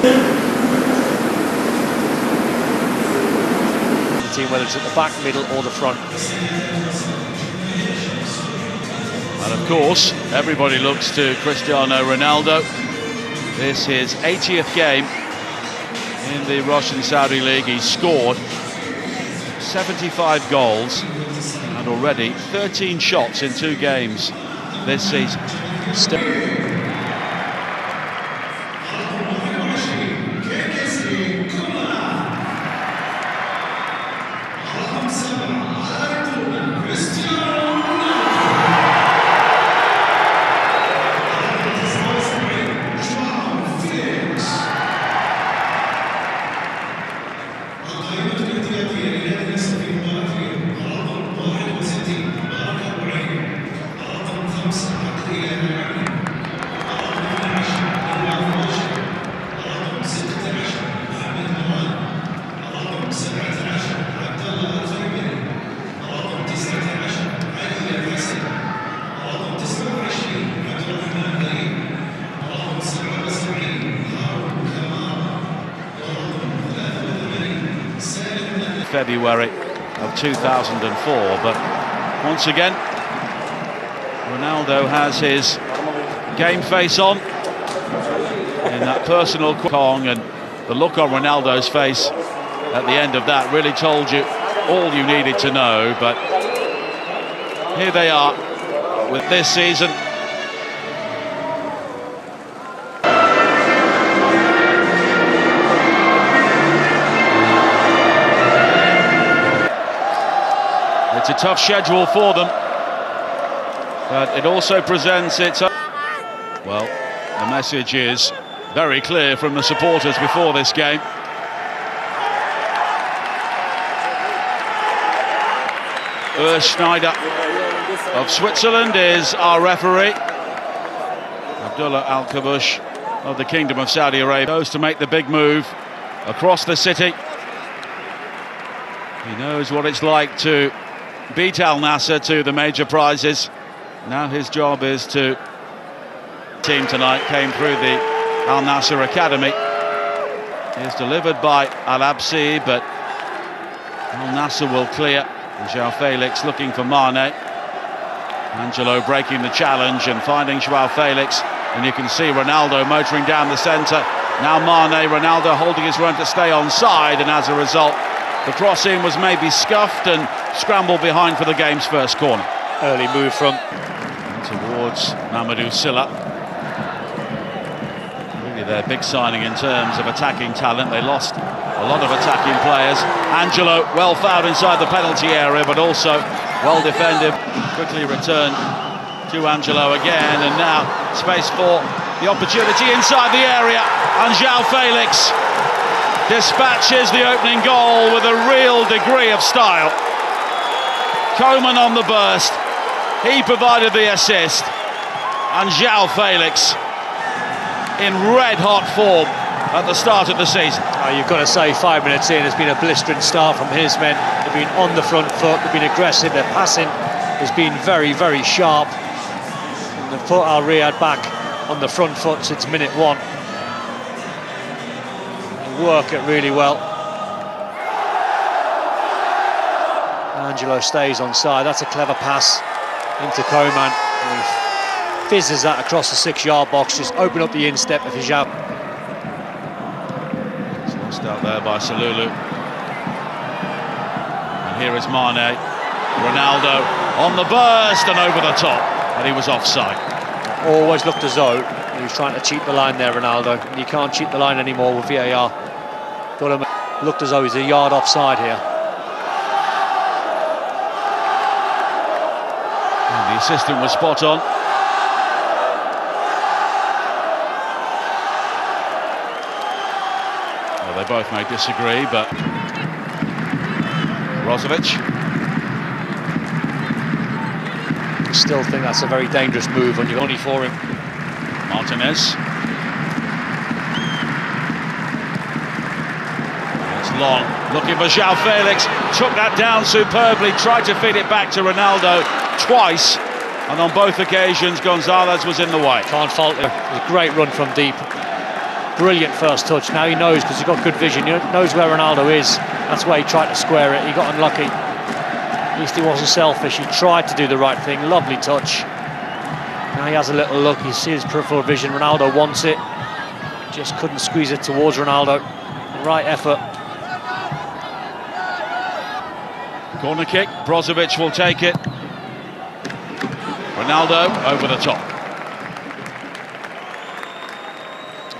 The team, whether it's at the back, middle or the front. And of course, everybody looks to Cristiano Ronaldo. This is his 80th game in the Russian Saudi League. He's scored 75 goals and already 13 shots in 2 games this season. February of 2004, but once again Ronaldo has his game face on in that personal Kong, and the look on Ronaldo's face at the end of that really told you all you needed to know. But here they are with this season. It's a tough schedule for them, but it also presents its own. Well, the message is very clear from the supporters before this game. Urs Schneider of Switzerland is our referee. Abdullah Al-Kabush of the Kingdom of Saudi Arabia goes to make the big move across the city. He knows what it's like to beat Al Nassr to the major prizes. Now his job is to... Team tonight came through the Al Nassr Academy. Is delivered by Al-Absi, but Al Nassr will clear. João Felix looking for Mane. Angelo breaking the challenge and finding João Felix, and you can see Ronaldo motoring down the centre. Now Mane, Ronaldo holding his run to stay onside, and as a result the crossing was maybe scuffed and scrambled behind for the game's first corner. Early move from towards Mamadou Sylla. Really their big signing in terms of attacking talent. They lost a lot of attacking players. Angelo well fouled inside the penalty area, but also well defended. Quickly returned to Angelo again, and now space for the opportunity inside the area, and João Felix dispatches the opening goal with a real degree of style. Coman on the burst, he provided the assist, and João Felix in red-hot form at the start of the season. Oh, you've got to say 5 minutes in, it's been a blistering start from his men. They've been on the front foot, they've been aggressive, their passing has been very, very sharp. And they've put Al Riyadh back on the front foot since minute 1. They work it really well. Angelo stays onside. That's a clever pass into Coman. He fizzes that across the 6-yard box, just open up the instep of his out. Lost out there by Salulu. And here is Mane. Ronaldo on the burst and over the top, and he was offside. Always looked as though he was trying to cheat the line there, Ronaldo. You can't cheat the line anymore with VAR. Looked as though he's a yard offside here. And the assistant was spot on. Well, they both may disagree, but Brozovic. I still think that's a very dangerous move on you, only for him. Martinez. It's long, looking for João Felix, took that down superbly, tried to feed it back to Ronaldo twice, and on both occasions Gonzalez was in the way. Can't fault it. It was a great run from deep. Brilliant first touch. Now he knows, because he's got good vision. He knows where Ronaldo is. That's where he tried to square it. He got unlucky. At least he wasn't selfish. He tried to do the right thing. Lovely touch. Now he has a little look. He sees his peripheral vision. Ronaldo wants it. Just couldn't squeeze it towards Ronaldo. Right effort. Corner kick. Brozovic will take it. Ronaldo over the top.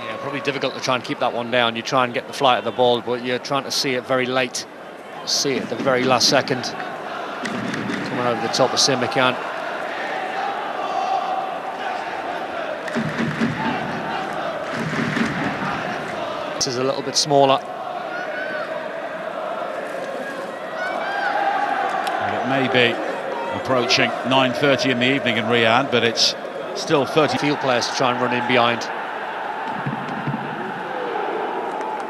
Yeah, probably difficult to try and keep that one down. You try and get the flight of the ball, but you're trying to see it very late. See it at the very last second. Coming over the top of Simikan. This is a little bit smaller. And it may be approaching 9:30 in the evening in Riyadh, but it's still 30. Field players to try and run in behind.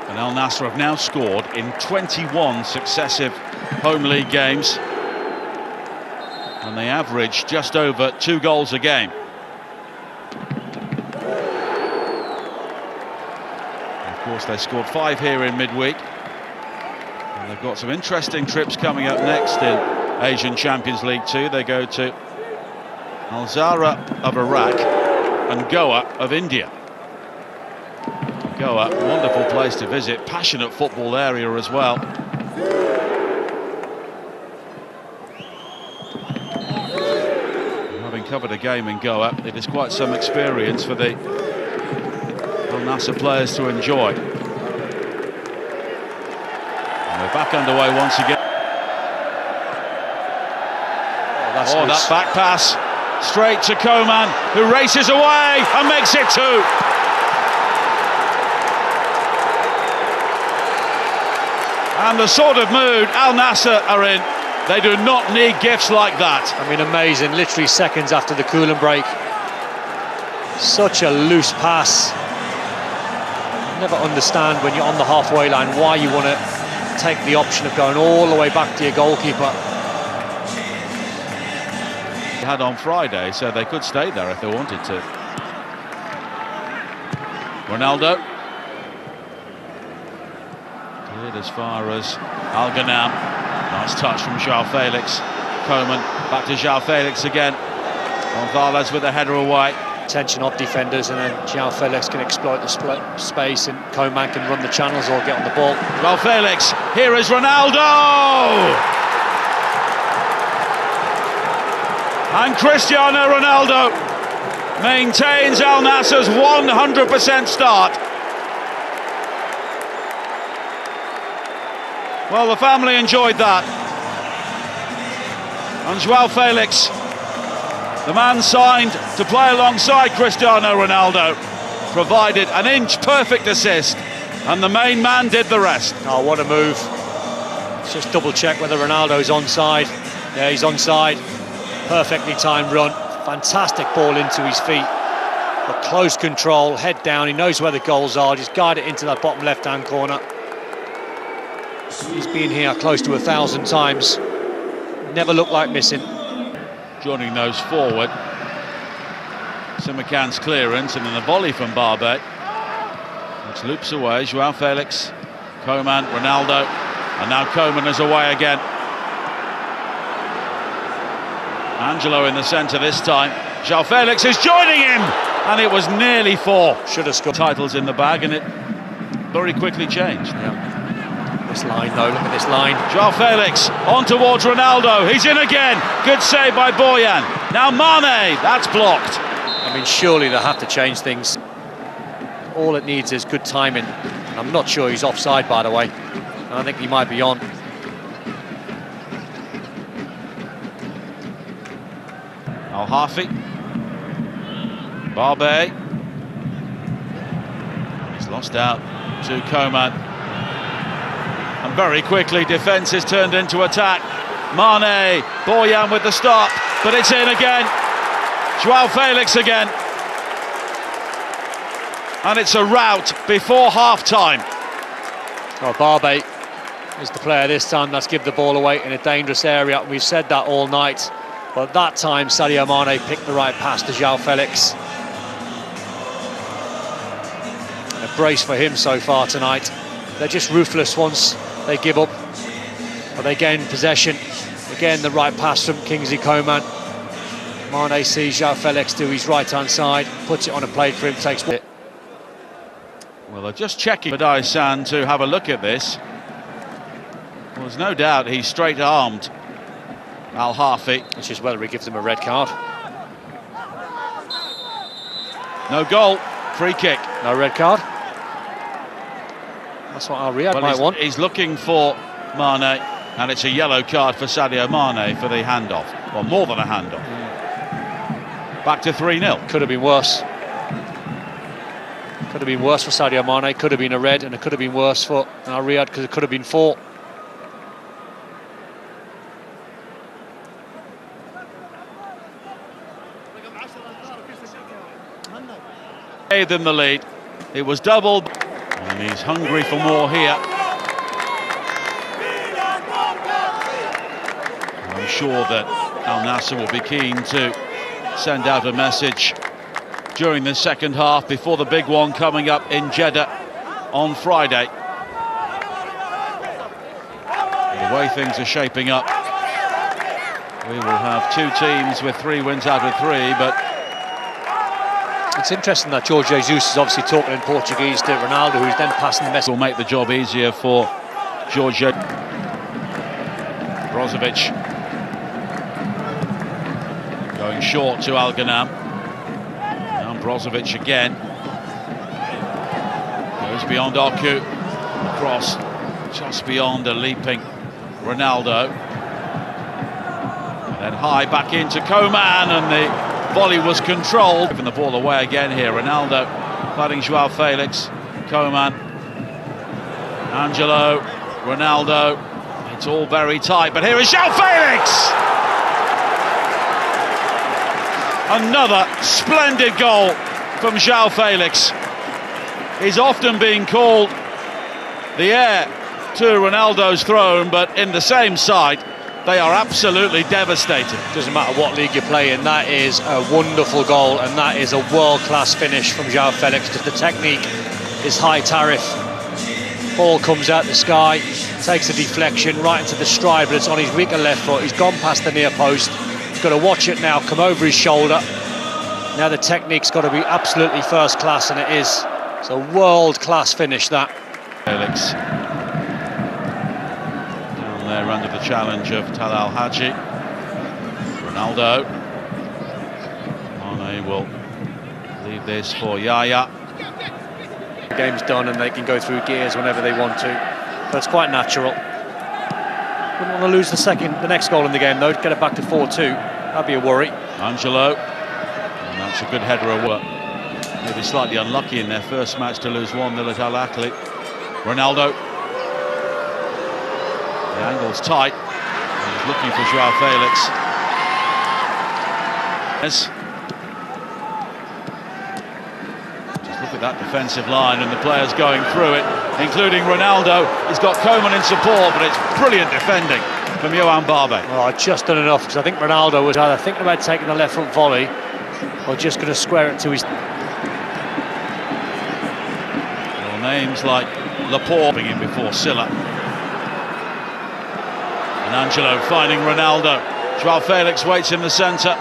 And Al Nassr have now scored in 21 successive home league games, and they average just over 2 goals a game. Of course, they scored 5 here in midweek, and they've got some interesting trips coming up next in Asian Champions League 2. They go to Al Zahra of Iraq and Goa of India. Goa, wonderful place to visit, passionate football area as well. Having covered a game in Goa, it is quite some experience for the Al Nassr players to enjoy. And we're back underway once again. Oh, that back pass straight to Koman, who races away and makes it 2. And the sort of mood Al Nassr are in, they do not need gifts like that. I mean, amazing, literally seconds after the coolant break. Such a loose pass. Never understand when you're on the halfway line why you want to take the option of going all the way back to your goalkeeper. They had on Friday, so they could stay there if they wanted to. Ronaldo. Cleared as far as Al Ghanam. Nice touch from João Felix. Koman back to João Felix again. Gonzalez with the header away. Tension of defenders, and then João Felix can exploit the space, and Koman can run the channels or get on the ball. João Felix, here is Ronaldo! And Cristiano Ronaldo maintains Al Nassr's 100% start. Well, the family enjoyed that. And João Felix, the man signed to play alongside Cristiano Ronaldo, provided an inch-perfect assist, and the main man did the rest. Oh, what a move. Let's just double-check whether Ronaldo's onside. Yeah, he's onside. Perfectly timed run. Fantastic ball into his feet. But close control, head down. He knows where the goals are. Just guide it into that bottom left-hand corner. He's been here close to 1,000 times. Never looked like missing. Joining those forward. Simikan's clearance, and then a volley from Barbe, which loops away. João Felix, Koman, Ronaldo, and now Koman is away again. Angelo in the centre this time. João Felix is joining him, and it was nearly 4. Should have scored. Titles in the bag, and it very quickly changed. Yeah. This line, though, look at this line. João Felix on towards Ronaldo. He's in again. Good save by Boyan. Now Mane, that's blocked. I mean, surely they'll have to change things. All it needs is good timing. I'm not sure he's offside, by the way. I think he might be on. Al-Hafi. Barbe. He's lost out to Koman. And very quickly, defence is turned into attack. Mane, Boyan with the stop, but it's in again. João Felix again. And it's a rout before half-time. Well, Barbe is the player this time that's given the ball away in a dangerous area. We've said that all night. But that time, Sadio Mane picked the right pass to João Felix. A brace for him so far tonight. They're just ruthless once they give up, but they gain possession. Again, the right pass from Kingsley Coman. Mane sees João Felix do his right-hand side, puts it on a plate for him, takes it. Well, they're just checking Badai-san to have a look at this. Well, there's no doubt he's straight-armed Al-Hafi. It's just whether he gives him a red card. No goal, free kick. No red card. That's what Al Riyadh might want. He's looking for Mane, and it's a yellow card for Sadio Mane for the handoff. Well, more than a handoff. Back to 3-0. Could have been worse. Could have been worse for Sadio Mane. Could have been a red, and it could have been worse for Al Riyadh because it could have been 4. In the lead, it was doubled, and he's hungry for more here. I'm sure that Al Nassr will be keen to send out a message during the second half before the big one coming up in Jeddah on Friday. The way things are shaping up, we will have 2 teams with 3 wins out of 3, but it's interesting that Jorge Jesus is obviously talking in Portuguese to Ronaldo, who's then passing the message. Will make the job easier for Jorge. Brozovic going short to Al Ghanam. Now Brozovic again. Goes beyond Oku. Cross just beyond a leaping Ronaldo. And then high back into Coman, and the volley was controlled. Giving the ball away again here. Ronaldo fighting João Felix. Coman. Angelo. Ronaldo. It's all very tight, but here is João Felix! Another splendid goal from João Felix. He's often being called the heir to Ronaldo's throne, but in the same side, they are absolutely devastating. Doesn't matter what league you play in, that is a wonderful goal, and that is a world-class finish from João Felix, because the technique is high tariff. Ball comes out the sky, takes a deflection right into the stride, but it's on his weaker left foot. He's gone past the near post. He's got to watch it now, come over his shoulder. Now the technique's got to be absolutely first class, and it is. It's a world-class finish, that. Felix. There under the challenge of Talal Hadji. Ronaldo. Mane will leave this for Yaya. The game's done and they can go through gears whenever they want to. But it's quite natural. Wouldn't want to lose the next goal in the game though, to get it back to 4-2. That'd be a worry. Angelo. And that's a good header of work. Maybe slightly unlucky in their first match to lose 1-0 at Al Ahly. Ronaldo. The angle's tight. He's looking for João Felix. Yes. Just look at that defensive line and the players going through it, including Ronaldo. He's got Coman in support, but it's brilliant defending from Yohan Barbe. Well, just done enough, because I think Ronaldo was either thinking about taking the left foot volley or just going to square it to his... Well, names like Laporte being in before Silla. And Angelo finding Ronaldo. João Felix waits in the centre.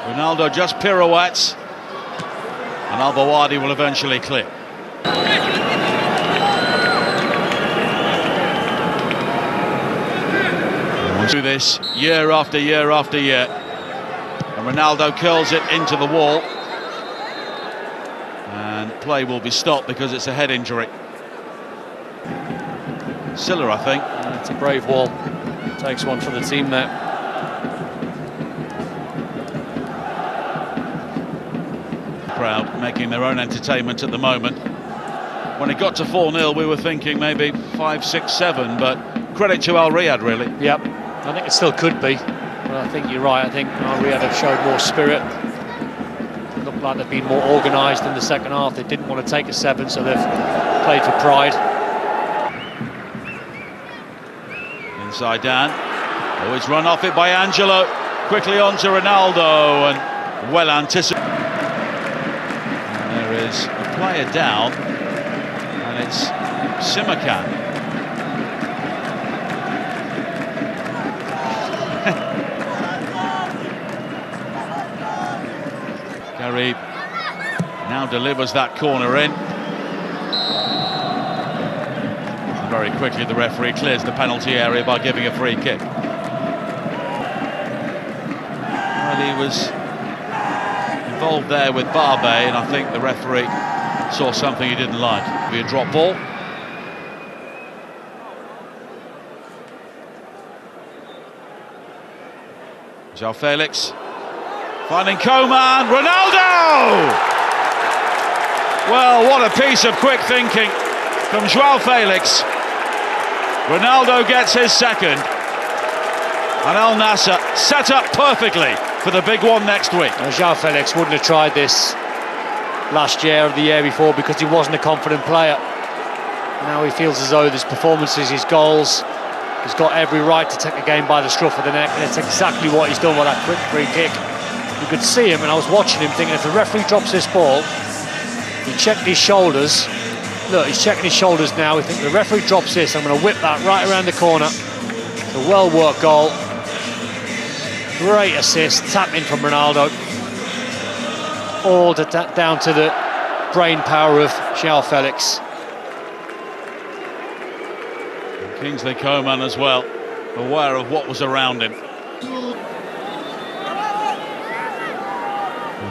Ronaldo just pirouettes. And Al-Bawadi will eventually clear. Do this year after year after year. And Ronaldo curls it into the wall. And play will be stopped because it's a head injury. Silla, I think. It's a brave wall. Takes one for the team there. Crowd making their own entertainment at the moment. When it got to 4-0, we were thinking maybe 5, 6, 7, but credit to Al Riyadh, really. Yep, I think it still could be. But I think you're right. I think Al Riyadh have showed more spirit. It looked like they've been more organised in the second half. They didn't want to take a 7, so they've played for pride. Inside Dan. Oh, it's run off it by Angelo. Quickly on to Ronaldo, and well anticipated. And there is a player down. And it's Simakan. Gary now delivers that corner in. And very quickly the referee clears the penalty area by giving a free kick. Well, he was involved there with Barbe, and I think the referee saw something he didn't like. It'll be a drop ball. João Felix finding Coman, Ronaldo! Well, what a piece of quick thinking from João Felix. Ronaldo gets his second, and Al Nassr set up perfectly for the big one next week. Now, João Felix wouldn't have tried this last year or the year before because he wasn't a confident player. Now he feels as though his performances, his goals, he's got every right to take a game by the scruff of the neck, and it's exactly what he's done with that quick free kick. You could see him, and I was watching him thinking, if the referee drops this ball, he checked his shoulders. Look, he's checking his shoulders now. He thinks, the referee drops this, I'm going to whip that right around the corner. It's a well-worked goal. Great assist, tap in from Ronaldo. All down to the brain power of João Felix. Kingsley Coman as well, aware of what was around him.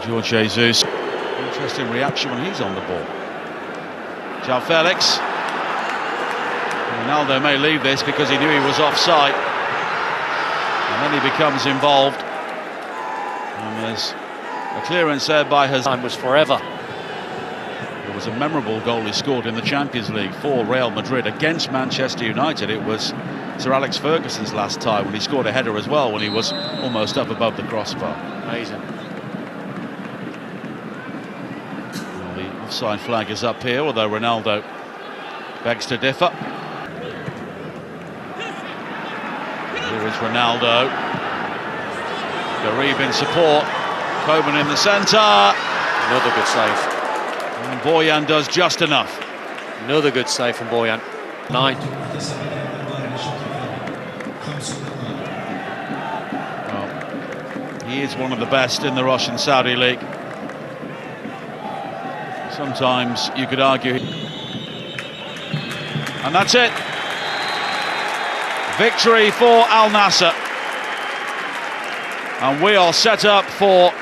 George Jesus, interesting reaction when he's on the ball. João Felix. Ronaldo may leave this because he knew he was offside. And then he becomes involved. And there's a clearance there by his... Time was forever. It was a memorable goal he scored in the Champions League for Real Madrid against Manchester United. It was Sir Alex Ferguson's last time when he scored a header as well, when he was almost up above the crossbar. Amazing. Well, the offside flag is up here, although Ronaldo begs to differ. Here is Ronaldo. Garib in support. Coman in the centre. Another good save. And Boyan does just enough. Another good save from Boyan. 9. Well, he is one of the best in the Russian Saudi League. Sometimes you could argue. And that's it. Victory for Al Nassr. And we are set up for